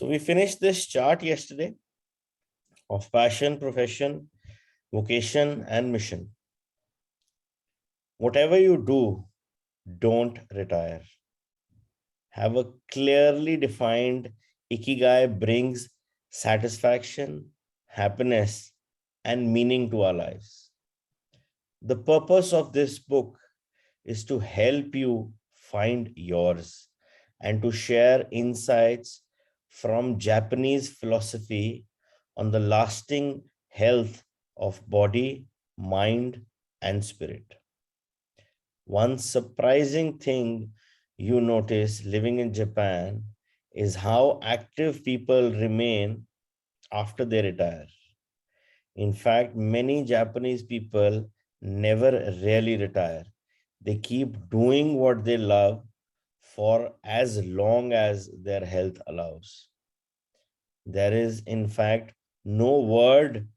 So we finished this chart yesterday of passion, profession, vocation, and mission. Whatever you do, don't retire. Have a clearly defined Ikigai brings satisfaction, happiness, and meaning to our lives. The purpose of this book is to help you find yours and to share insights from Japanese philosophy on the lasting health of body, mind, and spirit. One surprising thing you notice living in Japan is how active people remain after they retire. In fact, many Japanese people never really retire. They keep doing what they love for as long as their health allows. There is, in fact, no word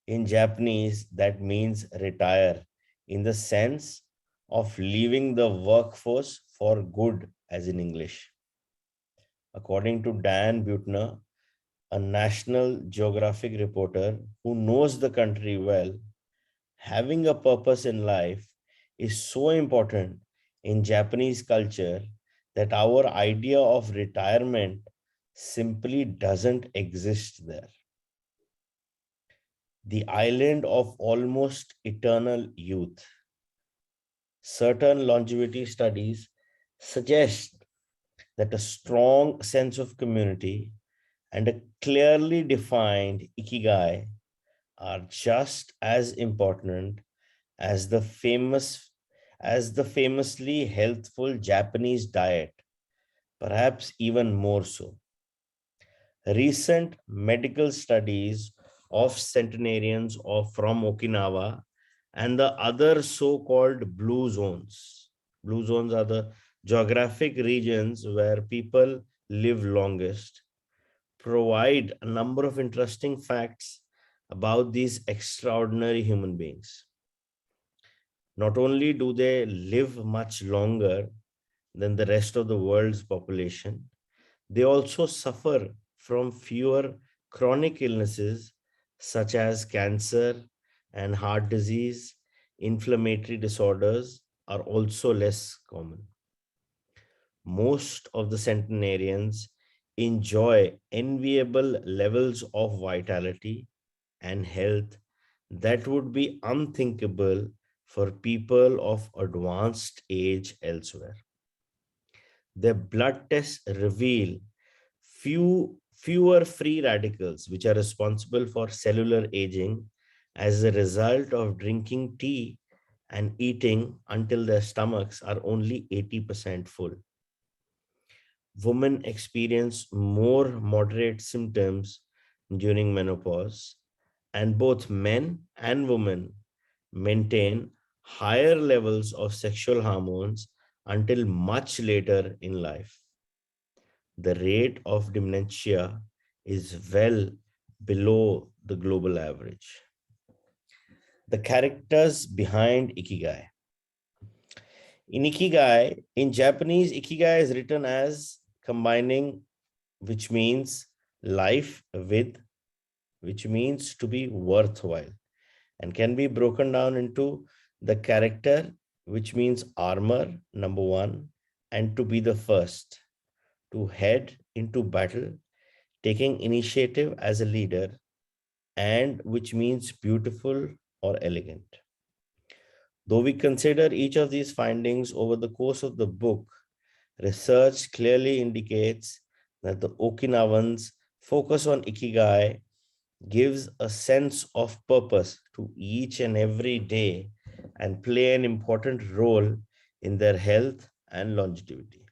in Japanese that means retire in the sense of leaving the workforce for good, as in English. According to Dan Buettner, a National Geographic reporter who knows the country well, having a purpose in life is so important in Japanese culture that our idea of retirement simply doesn't exist there. The island of almost eternal youth. Certain longevity studies suggest that a strong sense of community and a clearly defined ikigai are just as important as the famously healthful Japanese diet, perhaps even more so. Recent medical studies of centenarians from Okinawa and the other so-called blue zones. Blue zones are the geographic regions where people live longest, provide a number of interesting facts about these extraordinary human beings. Not only do they live much longer than the rest of the world's population, they also suffer from fewer chronic illnesses such as cancer and heart disease. Inflammatory disorders are also less common. Most of the centenarians enjoy enviable levels of vitality and health that would be unthinkable for people of advanced age elsewhere. Their blood tests reveal fewer free radicals, which are responsible for cellular aging, as a result of drinking tea and eating until their stomachs are only 80% full. Women experience more moderate symptoms during menopause, and both men and women maintain higher levels of sexual hormones until much later in life. The rate of dementia is well below the global average. The characters behind Ikigai. In Ikigai, in Japanese, Ikigai is written as combining, which means life with, which means to be worthwhile, and can be broken down into the character, which means armor, number one, and to be the first, to head into battle, taking initiative as a leader, and which means beautiful or elegant. Though we consider each of these findings over the course of the book, research clearly indicates that the Okinawans' focus on Ikigai gives a sense of purpose to each and every day and play an important role in their health and longevity.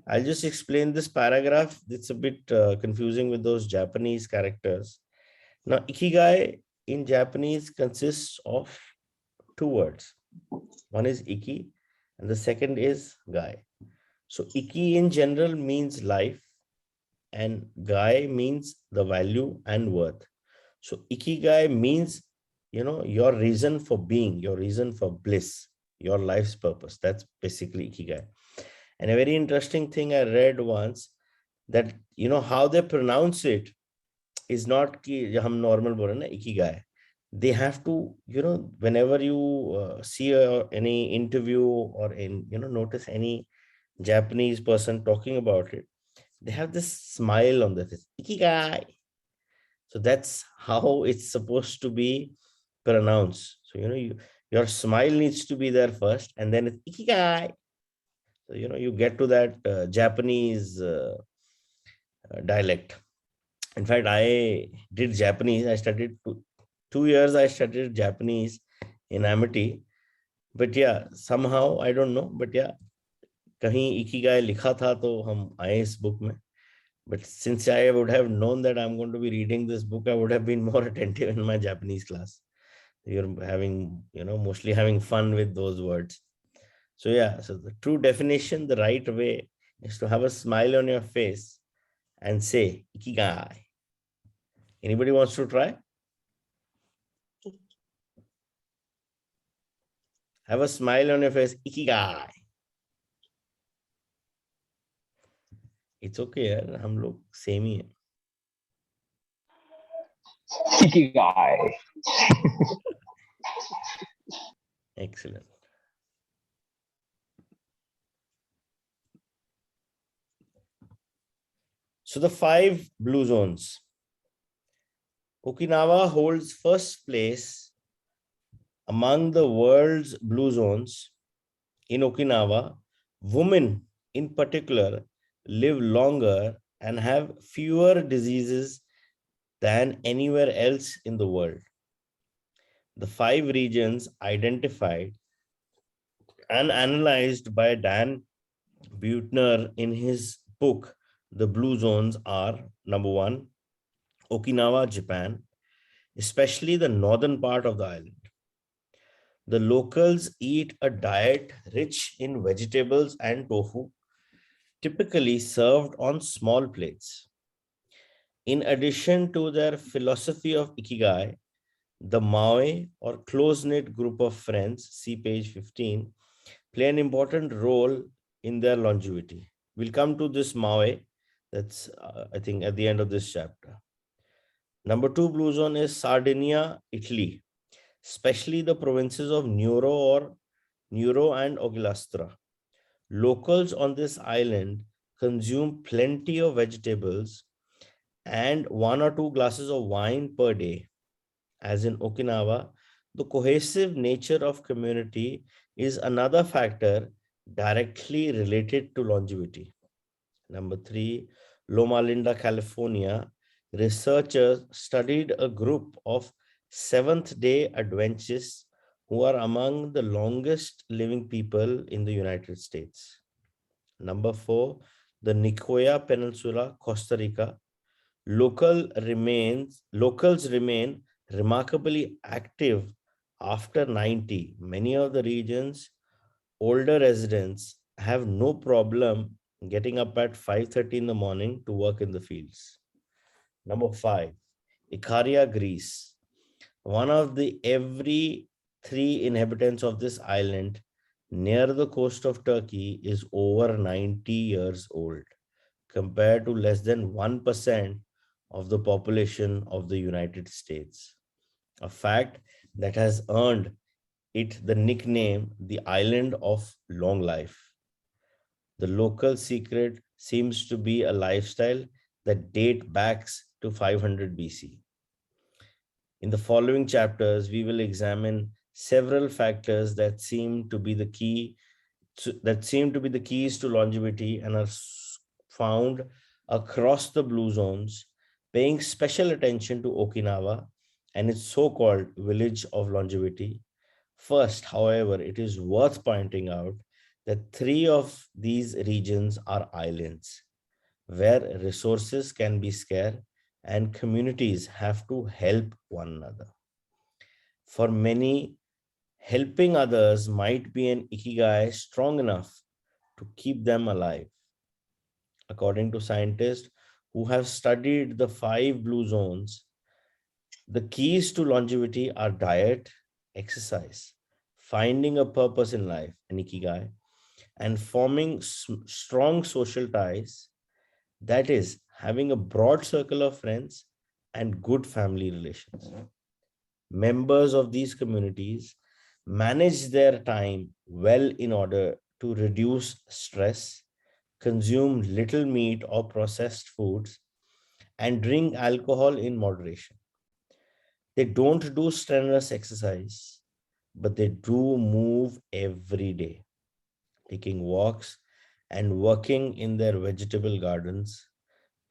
I'll just explain this paragraph. It's a bit confusing with those Japanese characters. Now, Ikigai in Japanese consists of two words. One is Iki and the second is Gai. So Iki in general means life and Gai means the value and worth. So Ikigai means, your reason for being, your reason for bliss, your life's purpose. That's basically Ikigai. And a very interesting thing I read once, that, how they pronounce it is not कि हम normal बोल रहे हैं ना ikigai. They have to, whenever you see any interview or notice any Japanese person talking about it, they have this smile on their face, ikigai. So that's how it's supposed to be pronounced. So your smile needs to be there first, and then it's ikigai. So you get to that Japanese dialect. In fact, I did Japanese. I studied 2 years. I studied Japanese in Amity. But yeah, somehow I don't know. But yeah, कहीं ikigai लिखा था तो हम आए इस book में. But since I would have known that I'm going to be reading this book, I would have been more attentive in my Japanese class. You're having, mostly having fun with those words. So yeah, so the true definition, the right way is to have a smile on your face and say ikigai. Anybody wants to try? Have a smile on your face, ikigai. It's okay, यार, हम लोग same ही हैं. Ikigai. Excellent. So the 5 blue zones. Okinawa holds first place among the world's blue zones. In Okinawa, women in particular live longer and have fewer diseases than anywhere else in the world. The 5 regions identified and analyzed by Dan Buettner in his book, The Blue Zones, are number 1, Okinawa, Japan, especially the northern part of the island. The locals eat a diet rich in vegetables and tofu, typically served on small plates. In addition to their philosophy of Ikigai, the Maoi, or close-knit group of friends, see page 15, play an important role in their longevity. We'll come to this Maoi, that's, I think, at the end of this chapter. Number 2 blue zone is Sardinia, Italy, especially the provinces of Nuoro and Ogilastra. Locals on this island consume plenty of vegetables and 1 or 2 glasses of wine per day. As in Okinawa, the cohesive nature of community is another factor directly related to longevity. Number 3, Loma Linda, California, researchers studied a group of Seventh-day Adventists who are among the longest living people in the United States. Number 4, the Nicoya Peninsula, Costa Rica. Locals remain remarkably active after 90. Many of the region's older residents have no problem getting up at 5:30 in the morning to work in the fields. Number 5, Ikaria, Greece. One of the every 3 inhabitants of this island near the coast of Turkey is over 90 years old, compared to less than 1% of the population of the United States. A fact that has earned it the nickname the Island of Long Life. The local secret seems to be a lifestyle that dates back to 500 BC. In the following chapters, we will examine several factors that seem to be the keys to longevity and are found across the blue zones, paying special attention to Okinawa and its so-called village of longevity. First, however, it is worth pointing out that 3 of these regions are islands where resources can be scarce and communities have to help one another. For many, helping others might be an ikigai strong enough to keep them alive. According to scientists who have studied the 5 blue zones, the keys to longevity are diet, exercise, finding a purpose in life, an ikigai, and forming strong social ties. That is, having a broad circle of friends and good family relations. Members of these communities manage their time well in order to reduce stress, consume little meat or processed foods, and drink alcohol in moderation. They don't do strenuous exercise, but they do move every day, taking walks and working in their vegetable gardens.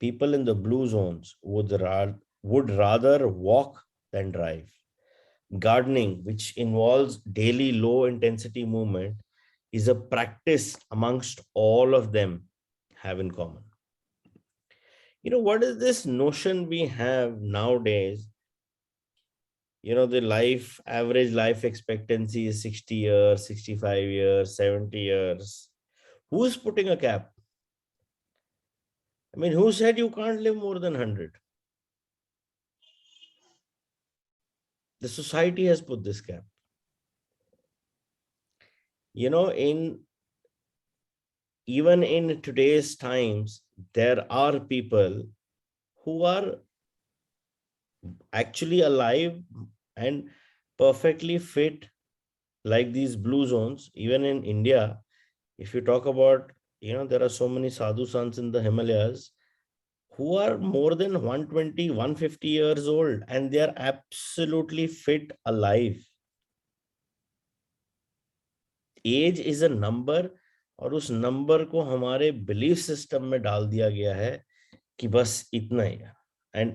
People in the blue zones would rather walk than drive. Gardening, which involves daily low intensity movement, is a practice amongst all of them have in common. What is this notion we have nowadays? The average life expectancy is 60 years, 65 years, 70 years. Who's putting a cap? I mean, who said you can't live more than 100? The society has put this cap. In even in today's times, there are people who are actually alive and perfectly fit, like these blue zones. Even in India, if you talk about, there are so many sadhu sants in the Himalayas who are more than 120, 150 years old, and they are absolutely fit, alive. Age is a number, और उस number को हमारे belief system में डाल दिया गया है कि बस इतना ही है. And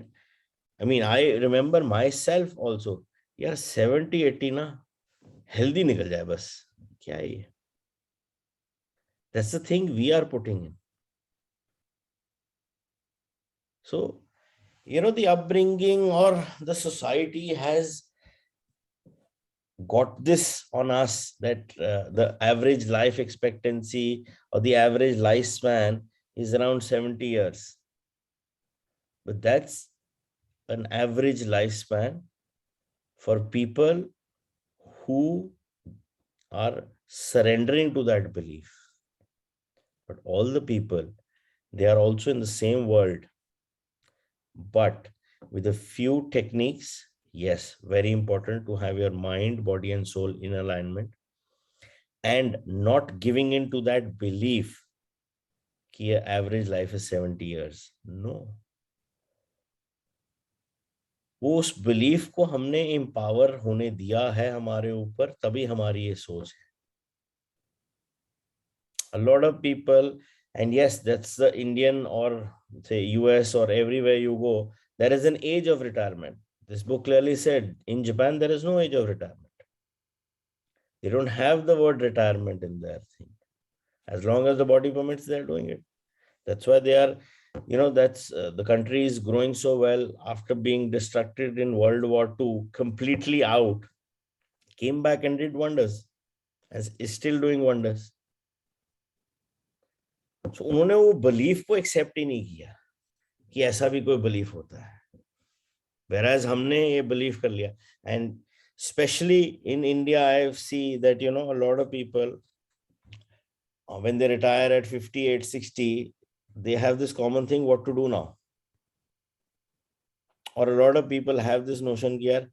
I mean, I remember my self also. यार 70-80 ना हेल्दी निकल जाए बस. क्या है ये? That's the thing we are putting in. So the upbringing or the society has got this on us, that the average life expectancy or the average lifespan is around 70 years. But that's an average lifespan for people who are surrendering to that belief. But all the people, they are also in the same world, but with a few techniques. Yes, very important to have your mind, body, and soul in alignment, and not giving in to that belief कि average life is 70 years. No. वो उस belief को हमने empower होने दिया है हमारे ऊपर, तभी हमारी ये सोच है. A lot of people, and yes, that's the Indian or say US or everywhere you go, there is an age of retirement. This book clearly said in Japan there is no age of retirement. They don't have the word retirement in their thing. As long as the body permits, they're doing it. That's why they are, that's the country is growing so well after being distracted in World War II, completely out, came back and did wonders, and is still doing wonders. So उन्होंने वो belief को accept ही नहीं किया कि ऐसा भी कोई belief होता है. Whereas हमने ये belief कर लिया. And especially in India, I see that, a lot of people, when they retire at 58, 60, they have this common thing, what to do now. Or a lot of people have this notion कि यार,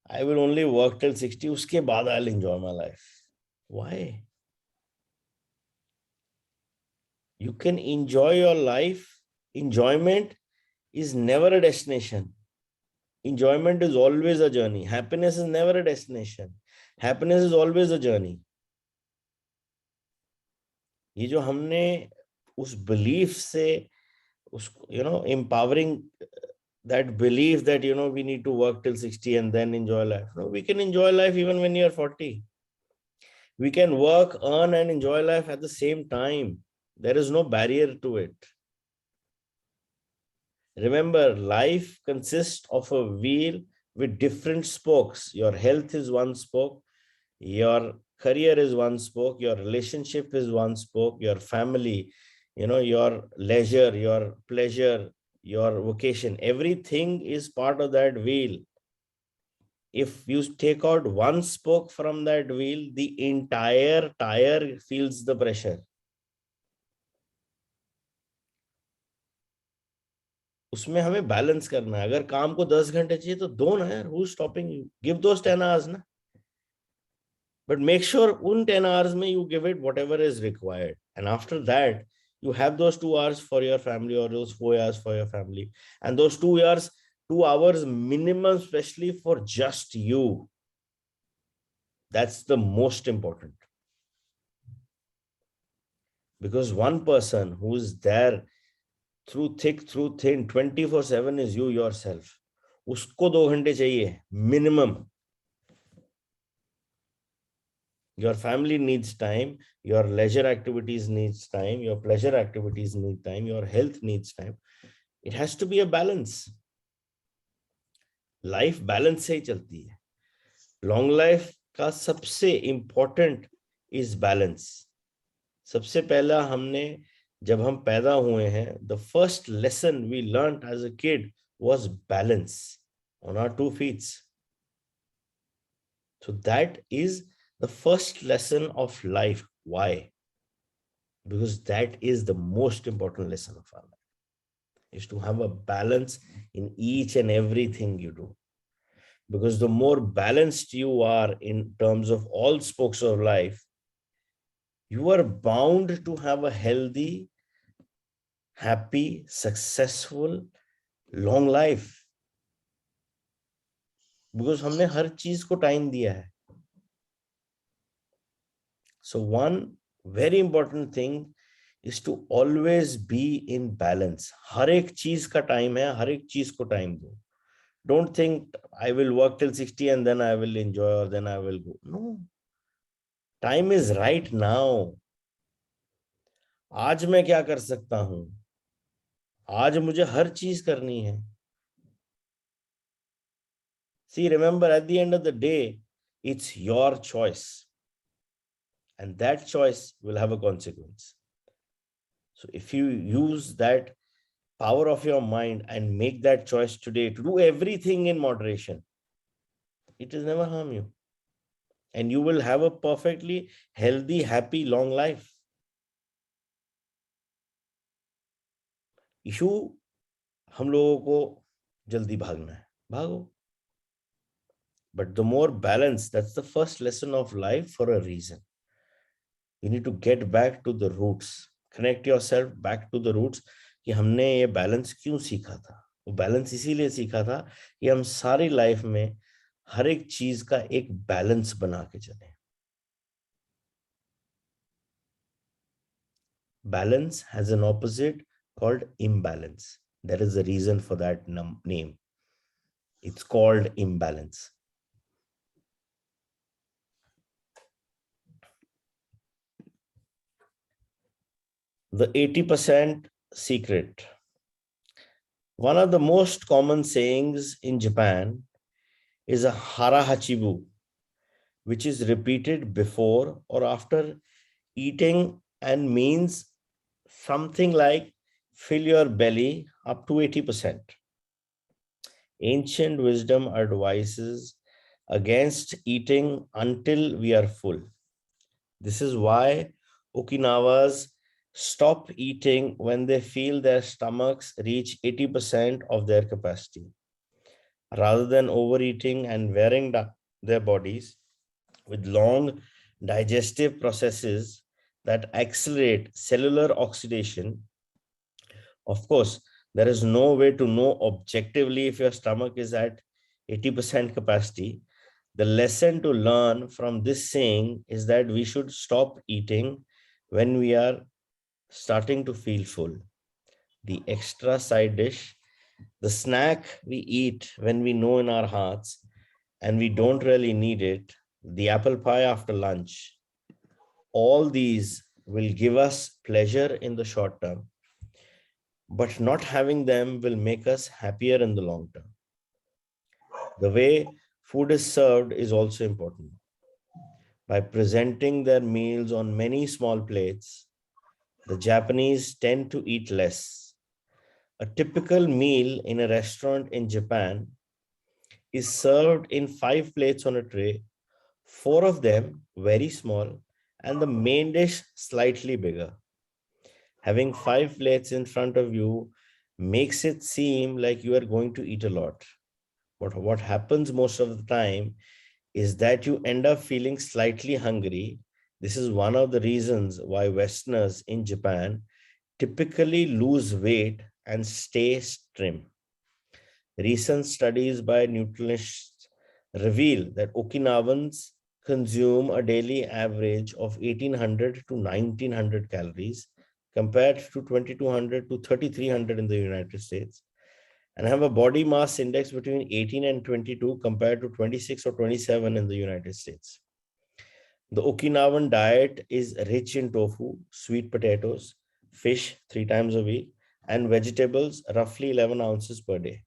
I will only work till 60, उसके बाद I'll enjoy my life. Why? You can enjoy your life. Enjoyment is never a destination. Enjoyment is always a journey. Happiness is never a destination. Happiness is always a journey. ये जो हमने उस belief से उस empowering that belief that we need to work till 60 and then enjoy life. No, we can enjoy life even when you're 40. We can work, earn, and enjoy life at the same time. There is no barrier to it. Remember, life consists of a wheel with different spokes. Your health is one spoke, your career is one spoke, your relationship is one spoke, your family, your leisure, your pleasure, your vocation, everything is part of that wheel. If you take out one spoke from that wheel, the entire tire feels the pressure. उसमें हमें balance करना है. अगर काम को 10 घंटे चाहिए तो दो ना यार, who's stopping you? Give those 10 hours ना. But make sure उन 10 hours में you give it whatever is required. And after that, you have those 2 hours for your family or those 4 hours for your family. And those 2 hours, 2 hours minimum, especially for just you. That's the most important. Because one person who is there through thick, through thin, 24/7 is you yourself. उसको 2 घंटे चाहिए minimum. Your family needs time, your leisure activities needs time, your pleasure activities need time, your health needs time. It has to be a balance. Life balance से ही चलती है. Long life का सबसे important is balance. सबसे पहला हमने जब हम पैदा हुए हैं, the first lesson we learned as a kid was balance on our 2 feet. So that is the first lesson of life. Why? Because that is the most important lesson of our life, is to have a balance in each and everything you do. Because the more balanced you are in terms of all spokes of life, you are bound to have a healthy, happy, successful, long life. Because हमने हर चीज को time दिया है. So one very important thing is to always be in balance. हर एक चीज का time है, हर एक चीज को टाइम दो. Don't think I will work till 60 and then I will enjoy or then I will go. No. Time is right now. आज मैं क्या कर सकता हूं? आज मुझे हर चीज करनी है. See, remember, at the end of the day, it's your choice. And that choice will have a consequence. So if you use that power of your mind and make that choice today to do everything in moderation, it will never harm you. And you will have a perfectly healthy, happy, long life. Issue हम लोगों को जल्दी भागना है, भागो. But the more balance, that's the first lesson of life for a reason. You need to get back to the roots. Connect yourself back to the roots. कि हमने ये बैलेंस क्यों सीखा था? वो बैलेंस इसीलिए सीखा था कि हम सारी लाइफ में हर एक चीज का एक बैलेंस बना के चले. Balance has an opposite called imbalance. There is a reason for that name. It's called imbalance. The 80% secret. One of the most common sayings in Japan is a hara hachibu, which is repeated before or after eating and means something like fill your belly up to 80%. Ancient wisdom advises against eating until we are full. This is why Okinawans stop eating when they feel their stomachs reach 80% of their capacity. Rather than overeating and wearing down their bodies with long digestive processes that accelerate cellular oxidation. Of course, there is no way to know objectively if your stomach is at 80% capacity. The lesson to learn from this saying is that we should stop eating when we are starting to feel full. The extra side dish, the snack we eat when we know in our hearts and we don't really need it, the apple pie after lunch, all these will give us pleasure in the short term, but not having them will make us happier in the long term. The way food is served is also important. By presenting their meals on many small plates, the Japanese tend to eat less. A typical meal in a restaurant in Japan is served in 5 plates on a tray, 4 of them very small, and the main dish slightly bigger. Having 5 plates in front of you makes it seem like you are going to eat a lot. But what happens most of the time is that you end up feeling slightly hungry. This is one of the reasons why Westerners in Japan typically lose weight and stay trim. Recent studies by nutritionists reveal that Okinawans consume a daily average of 1800 to 1900 calories compared to 2200 to 3300 in the United States, and have a body mass index between 18 and 22 compared to 26 or 27 in the United States. The Okinawan diet is rich in tofu, sweet potatoes, fish 3 times a week, and vegetables roughly 11 ounces per day.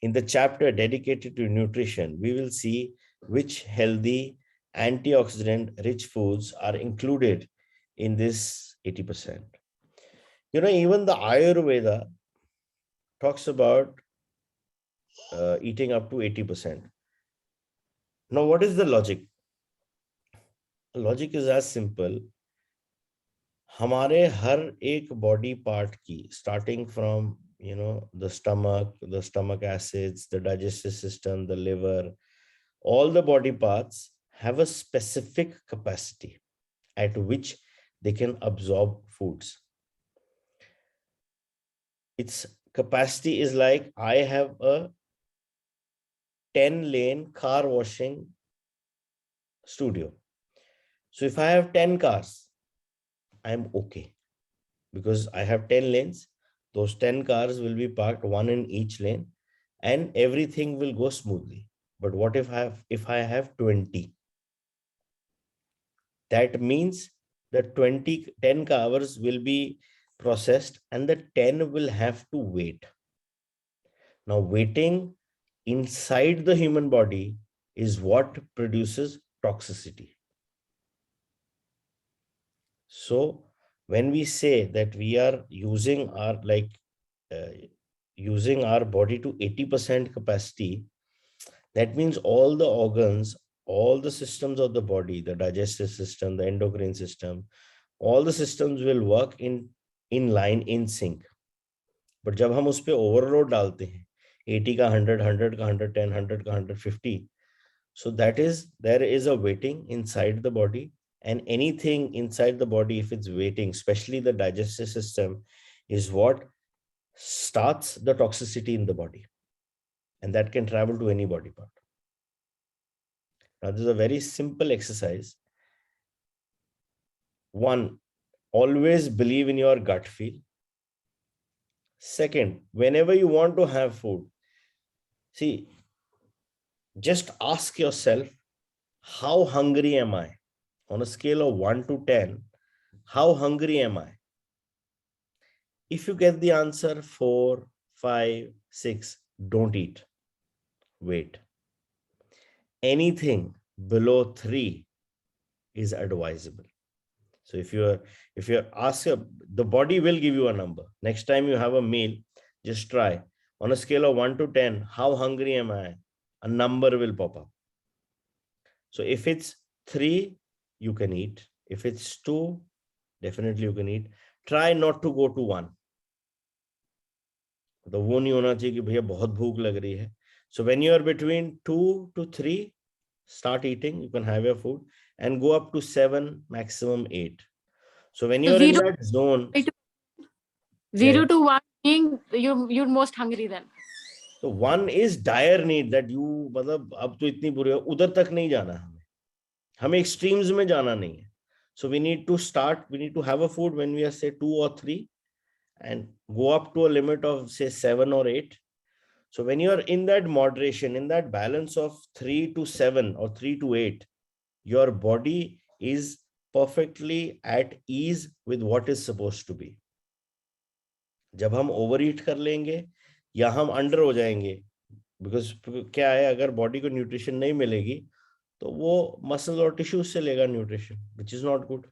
In the chapter dedicated to nutrition, we will see which healthy antioxidant rich foods are included in this 80%. Even the Ayurveda talks about eating up to 80%. Now, what is the logic? Logic is as simple. हमारे हर एक body part की, starting from the stomach acids, the digestive system, the liver, all the body parts have a specific capacity at which they can absorb foods. Its capacity is like I have a 10-lane car washing studio. So if I have 10 cars, I'm okay because I have 10 lanes. Those 10 cars will be parked one in each lane and everything will go smoothly. But what if I have 20? That means the 10 cars will be processed and the 10 will have to wait. Now, waiting inside the human body is what produces toxicity. So when we say that we are using our using our body to 80% capacity, that means all the organs, all the systems of the body, the digestive system, the endocrine system, all the systems will work in line, in sync. But जब हम उस पे overload डालते हैं 80 का 100, 100 का 110, 100 का 150, so that is, there is a waiting inside the body, and anything inside the body, if it's waiting, especially the digestive system, is what starts the toxicity in the body, and that can travel to any body part. Now, this is a very simple exercise. One, always believe in your gut feel. Second, whenever you want to have food, see, just ask yourself, how hungry am I? On a scale of 1 to 10, how hungry am I? If you get the answer 4, 5, 6, don't eat. Wait. Anything below 3 is advisable. So if you're asked, the body will give you a number. Next time you have a meal, just try. On a scale of 1 to 10, how hungry am I? A number will pop up. So if it's 3, you can eat. If it's 2, definitely you can eat. Try not to go to 1. तो वो नहीं होना चाहिए कि भैया बहुत भूख लग रही है. So when you are between 2 to 3, start eating. You can have your food and go up to 7, maximum 8. So when you are in Zero, that zone, zero yeah, to one being you're most hungry then. so 1 is dire need, that you मतलब अब तो इतनी बुरी है, उधर तक नहीं जाना हमें extremes में जाना नहीं है. So we need to have a food when we are say 2 or 3 and go up to a limit of say 7 or 8. So when you are in that moderation, in that balance of 3 to 7 or 3 to 8, your body is perfectly at ease with what is supposed to be. जब हम over ईट कर लेंगे या हम under हो जाएंगे, because क्या है, अगर बॉडी को न्यूट्रिशन नहीं मिलेगी तो वो मसल और टिश्यूज से लेगा nutrition, which is not good.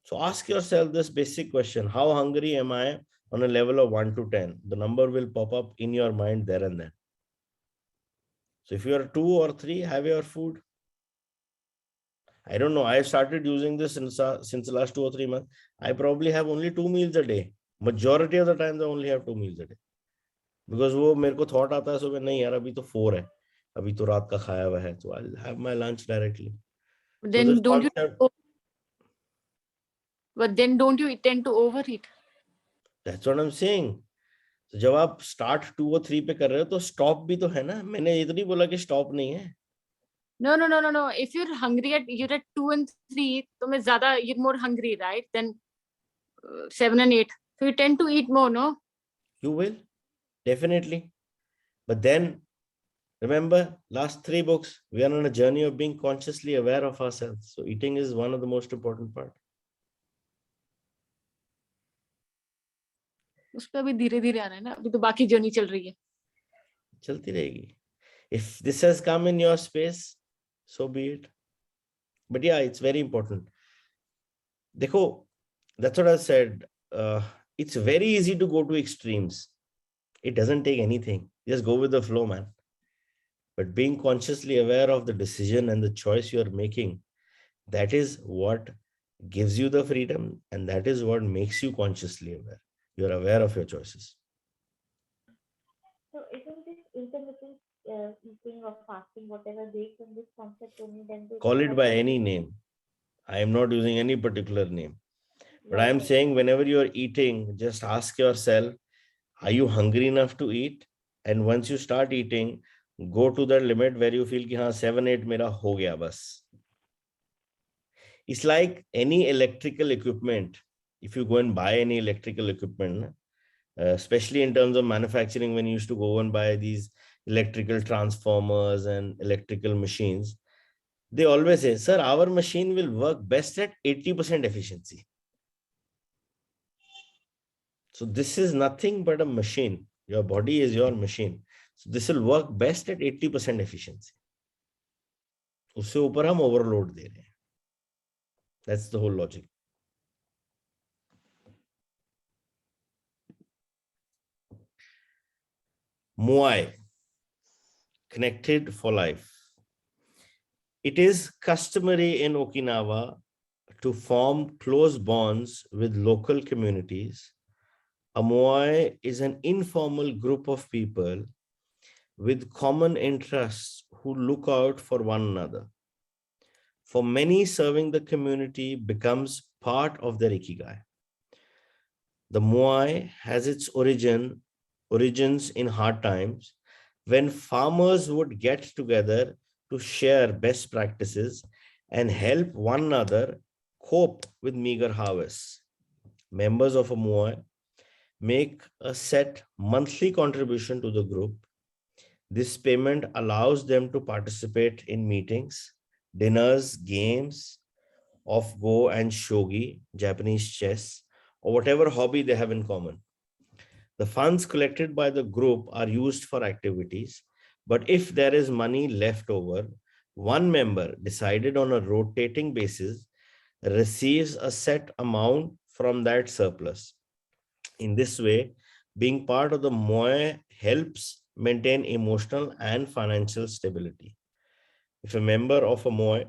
So ask yourself this basic question: how hungry am I on a level of 1 to 10? The number will pop up in your mind there and then. So if you are 2 or 3, have your food. I don't know. I started using this since the last 2 or 3 months. I probably have only 2 meals a day. Majority of the times I only have 2 meals a day. Because वो मेरे को thought आता है सुबह, नहीं यार अभी तो 4 है, अभी तो रात का खाया हुआ है, so I'll have my lunch directly. So this Then don't you? concept, But then don't you tend to overeat? that's what I'm saying. तो जब आप स्टार्ट 2 और 3 पे कर रहे हो तो स्टॉप भी तो है ना, मैंने ये तो नहीं बोला कि स्टॉप नहीं है. No. If you're hungry you're at 2 and 3, तुम्हें ज़्यादा, you're more hungry, right? Then 7 and 8. So you tend to eat more, no? You will, definitely. But then, remember, last 3 books, we are on a journey of being consciously aware of ourselves. So eating is one of the most important part. उस पर अभी धीरे धीरे आना है ना, अभी तो बाकी जर्नी चल रही है. चलती रहेगी. If this has come in your space, so be it. But yeah, it's very important. Dekho, that's what I said. It's very easy to go to extremes. It doesn't take anything. Just go with the flow, man. But being consciously aware of the decision and the choice you're making, that is what gives you the freedom, and that is what makes you consciously aware. You're aware of your choices. So isn't this intermittent eating or fasting, whatever, based on this concept only? Then they Call it have by to any name. I am not using any particular name. But I like am saying whenever you are eating, just ask yourself, are you hungry enough to eat? And once you start eating, go to that limit where you feel कि हाँ 7-8 मेरा हो गया बस. It's like any electrical equipment. If you go and buy any electrical equipment, especially in terms of manufacturing, when you used to go and buy these electrical transformers and electrical machines, they always say, sir, our machine will work best at 80% efficiency. So this is nothing but a machine. Your body is your machine. So this will work best at 80% efficiency. उससे ऊपर हम overload दे रहे हैं. That's the whole logic. Muay, connected for life. It is customary in Okinawa to form close bonds with local communities. A Muay is an informal group of people with common interests who look out for one another. For many, serving the community becomes part of their Ikigai. The Muay has its origins in hard times when farmers would get together to share best practices and help one another cope with meager harvests. Members of a Muay make a set monthly contribution to the group. This payment allows them to participate in meetings, dinners, games of Go and Shogi, Japanese chess, or whatever hobby they have in common. The funds collected by the group are used for activities, but if there is money left over, one member, decided on a rotating basis, receives a set amount from that surplus. In this way, being part of the Moe helps maintain emotional and financial stability. If a member of a Moe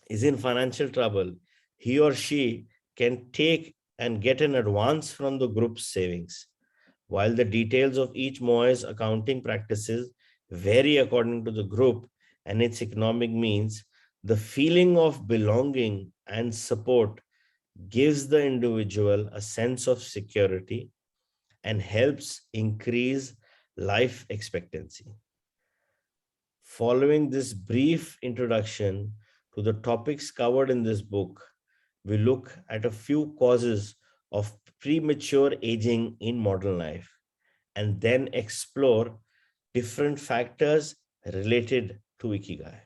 is in financial trouble, he or she can take and get an advance from the group's savings. While the details of each Moe's accounting practices vary according to the group and its economic means, the feeling of belonging and support gives the individual a sense of security and helps increase life expectancy. Following this brief introduction to the topics covered in this book, we look at a few causes of premature aging in modern life and then explore different factors related to Ikigai.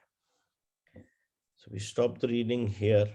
So we stop the reading here.